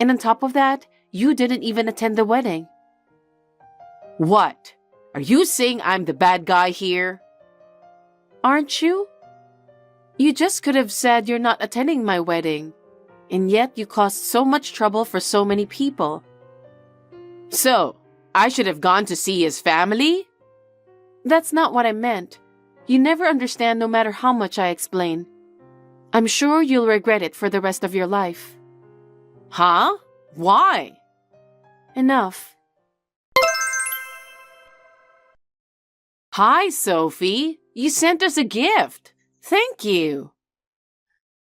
And on top of that, you didn't even attend the wedding.
What? Are you saying I'm the bad guy here?
Aren't you? You just could have said you're not attending my wedding. And yet you caused so much trouble for so many people.
So, I should have gone to see his family?
That's not what I meant. You never understand no matter how much I explain. I'm sure you'll regret it for the rest of your life.
Huh? Why?
Enough.
Hi, Sophie. You sent us a gift. Thank you.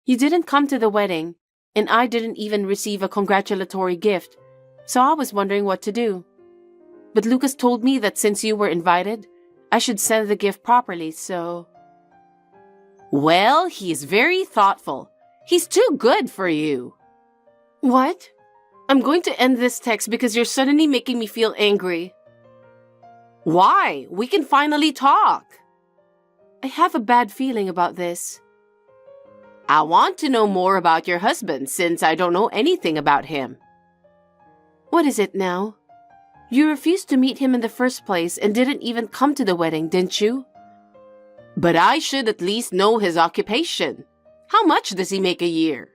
You didn't come to the wedding, and I didn't even receive a congratulatory gift, so I was wondering what to do. But Lucas told me that since you were invited, I should send the gift properly, so...
Well, he's very thoughtful. He's too good for you.
What? I'm going to end this text because you're suddenly making me feel angry.
Why? We can finally talk.
I have a bad feeling about this.
I want to know more about your husband since I don't know anything about him.
What is it now? You refused to meet him in the first place and didn't even come to the wedding, didn't you?
But I should at least know his occupation. How much does he make a year?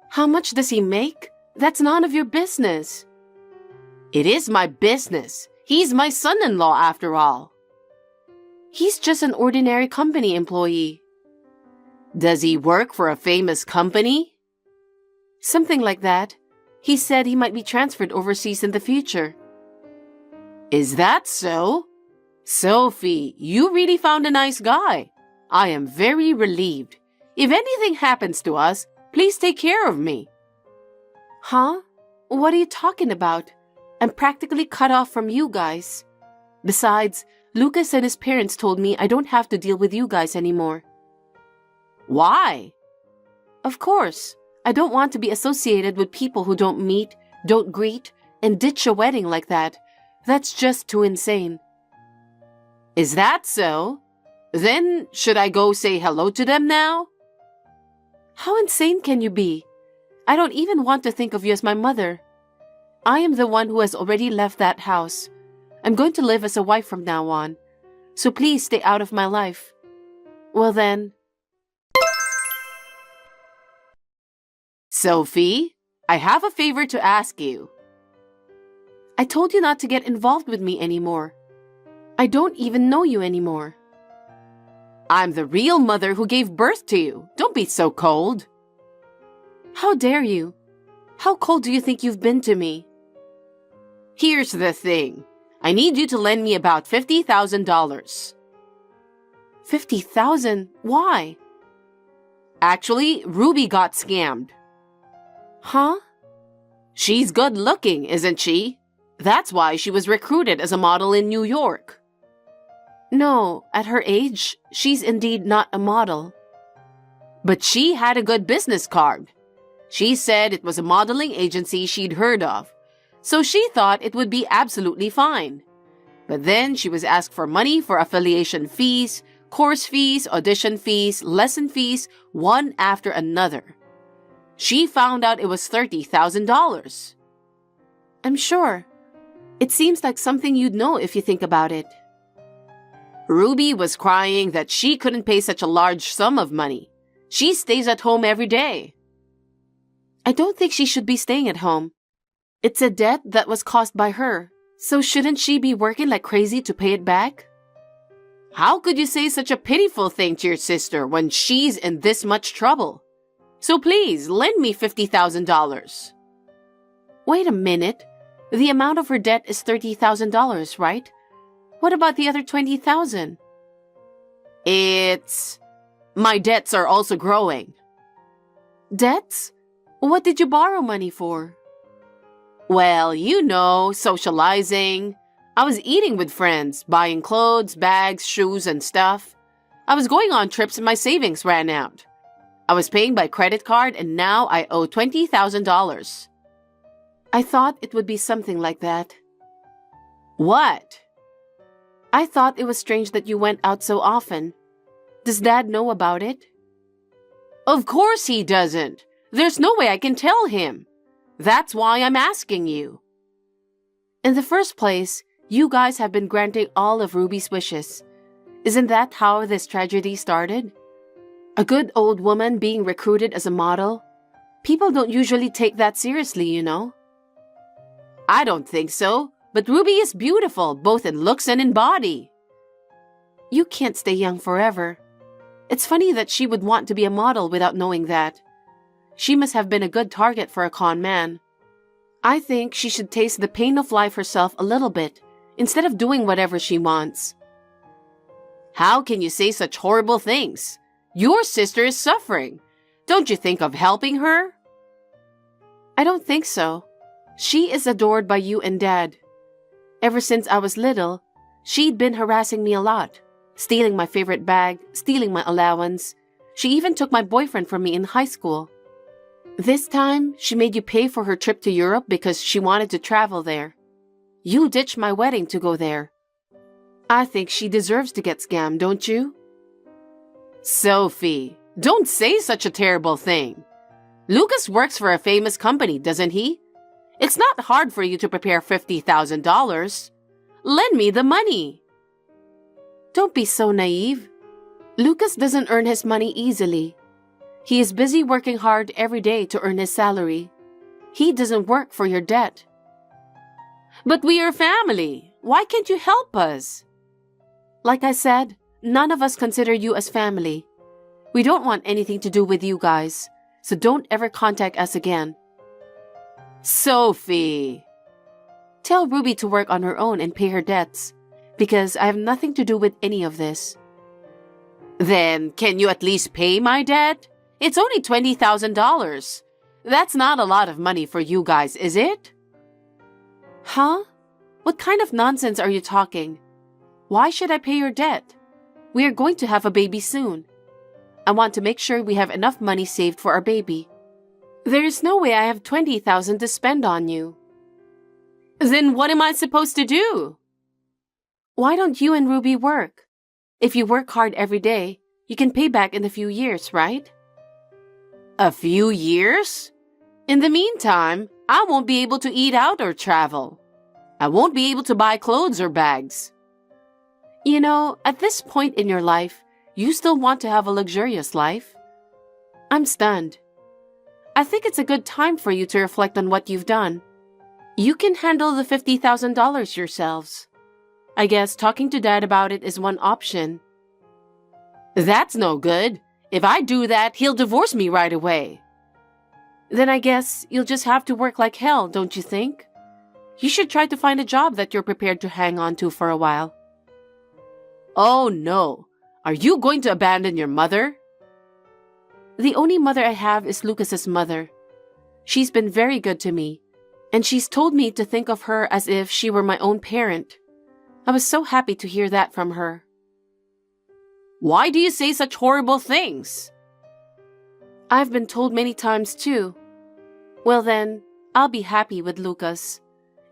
How much does he make? That's none of your business.
It is my business. He's my son-in-law after all.
He's just an ordinary company employee.
Does he work for a famous company?
Something like that. He said he might be transferred overseas in the future.
Is that so? Sophie, you really found a nice guy. I am very relieved. If anything happens to us, please take care of me.
Huh? What are you talking about? I'm practically cut off from you guys. Besides, Lucas and his parents told me I don't have to deal with you guys anymore.
Why?
Of course. I don't want to be associated with people who don't meet, don't greet, and ditch a wedding like that. That's just too insane.
Is that so? Then, should I go say hello to them now?
How insane can you be? I don't even want to think of you as my mother. I am the one who has already left that house. I'm going to live as a wife from now on. So please stay out of my life. Well then...
Sophie, I have a favor to ask you.
I told you not to get involved with me anymore. I don't even know you anymore.
I'm the real mother who gave birth to you. Don't be so cold.
How dare you? How cold do you think you've been to me?
Here's the thing. I need you to lend me about $50,000.
$50,000? Why?
Actually, Ruby got scammed.
Huh?
She's good looking, isn't she? That's why she was recruited as a model in New York.
No, at her age, she's indeed not a model.
But she had a good business card. She said it was a modeling agency she'd heard of, so she thought it would be absolutely fine. But then she was asked for money for affiliation fees, course fees, audition fees, lesson fees, one after another. She found out it was $30,000.
I'm sure. It seems like something you'd know if you think about it.
Ruby was crying that she couldn't pay such a large sum of money. She stays at home every day.
I don't think she should be staying at home. It's a debt that was caused by her, so shouldn't she be working like crazy to pay it back?
How could you say such a pitiful thing to your sister when she's in this much trouble? So please, lend me $50,000.
Wait a minute. The amount of her debt is $30,000, right? What about the other $20,000?
My debts are also growing.
Debts? What did you borrow money for?
Well, you know, socializing. I was eating with friends, buying clothes, bags, shoes, and stuff. I was going on trips and my savings ran out. I was paying by credit card and now I owe $20,000.
I thought it would be something like that.
What?
I thought it was strange that you went out so often. Does Dad know about it?
Of course he doesn't. There's no way I can tell him. That's why I'm asking you.
In the first place, you guys have been granting all of Ruby's wishes. Isn't that how this tragedy started? A good old woman being recruited as a model? People don't usually take that seriously, you know.
I don't think so, but Ruby is beautiful, both in looks and in body.
You can't stay young forever. It's funny that she would want to be a model without knowing that. She must have been a good target for a con man. I think she should taste the pain of life herself a little bit, instead of doing whatever she wants.
How can you say such horrible things? Your sister is suffering. Don't you think of helping her?
I don't think so. She is adored by you and Dad. Ever since I was little, she'd been harassing me a lot, stealing my favorite bag, stealing my allowance. She even took my boyfriend from me in high school. This time, she made you pay for her trip to Europe because she wanted to travel there. You ditched my wedding to go there. I think she deserves to get scammed, don't you?
Sophie, don't say such a terrible thing. Lucas works for a famous company, doesn't he? It's not hard for you to prepare $50,000. Lend me the money.
Don't be so naive. Lucas doesn't earn his money easily. He is busy working hard every day to earn his salary. He doesn't work for your debt.
But we are family. Why can't you help us?
Like I said, none of us consider you as family. We don't want anything to do with you guys, so don't ever contact us again.
Sophie!
Tell Ruby to work on her own and pay her debts, because I have nothing to do with any of this.
Then, can you at least pay my debt? It's only $20,000. That's not a lot of money for you guys, is it?
Huh? What kind of nonsense are you talking? Why should I pay your debt? We are going to have a baby soon. I want to make sure we have enough money saved for our baby. There is no way I have $20,000 to spend on you.
Then what am I supposed to do?
Why don't you and Ruby work? If you work hard every day, you can pay back in a few years, right?
A few years? In the meantime, I won't be able to eat out or travel. I won't be able to buy clothes or bags.
You know, at this point in your life, you still want to have a luxurious life. I'm stunned. I think it's a good time for you to reflect on what you've done. You can handle the $50,000 yourselves. I guess talking to Dad about it is one option.
That's no good. If I do that, he'll divorce me right away.
Then I guess you'll just have to work like hell, don't you think? You should try to find a job that you're prepared to hang on to for a while.
Oh no. Are you going to abandon your mother?
The only mother I have is Lucas's mother. She's been very good to me, and she's told me to think of her as if she were my own parent. I was so happy to hear that from her.
Why do you say such horrible things?
I've been told many times too. Well then, I'll be happy with Lucas.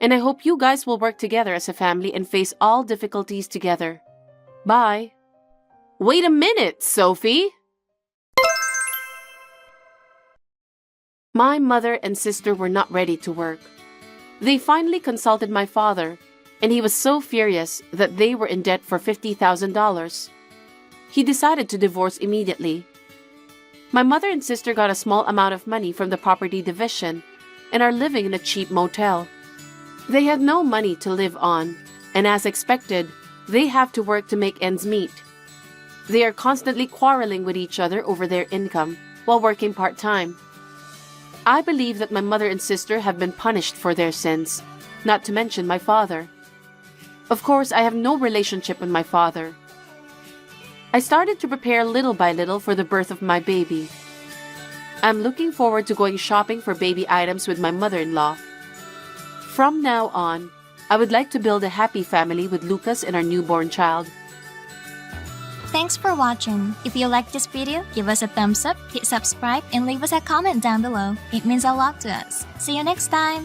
And I hope you guys will work together as a family and face all difficulties together. Bye.
Wait a minute, Sophie.
My mother and sister were not ready to work. They finally consulted my father, and he was so furious that they were in debt for $50,000. He decided to divorce immediately. My mother and sister got a small amount of money from the property division and are living in a cheap motel. They had no money to live on, and as expected, they have to work to make ends meet. They are constantly quarreling with each other over their income while working part-time. I believe that my mother and sister have been punished for their sins, not to mention my father. Of course, I have no relationship with my father. I started to prepare little by little for the birth of my baby. I'm looking forward to going shopping for baby items with my mother-in-law. From now on, I would like to build a happy family with Lucas and our newborn child.
Thanks for watching. If you like this video, give us a thumbs up, hit subscribe, and leave us a comment down below. It means a lot to us. See you next time!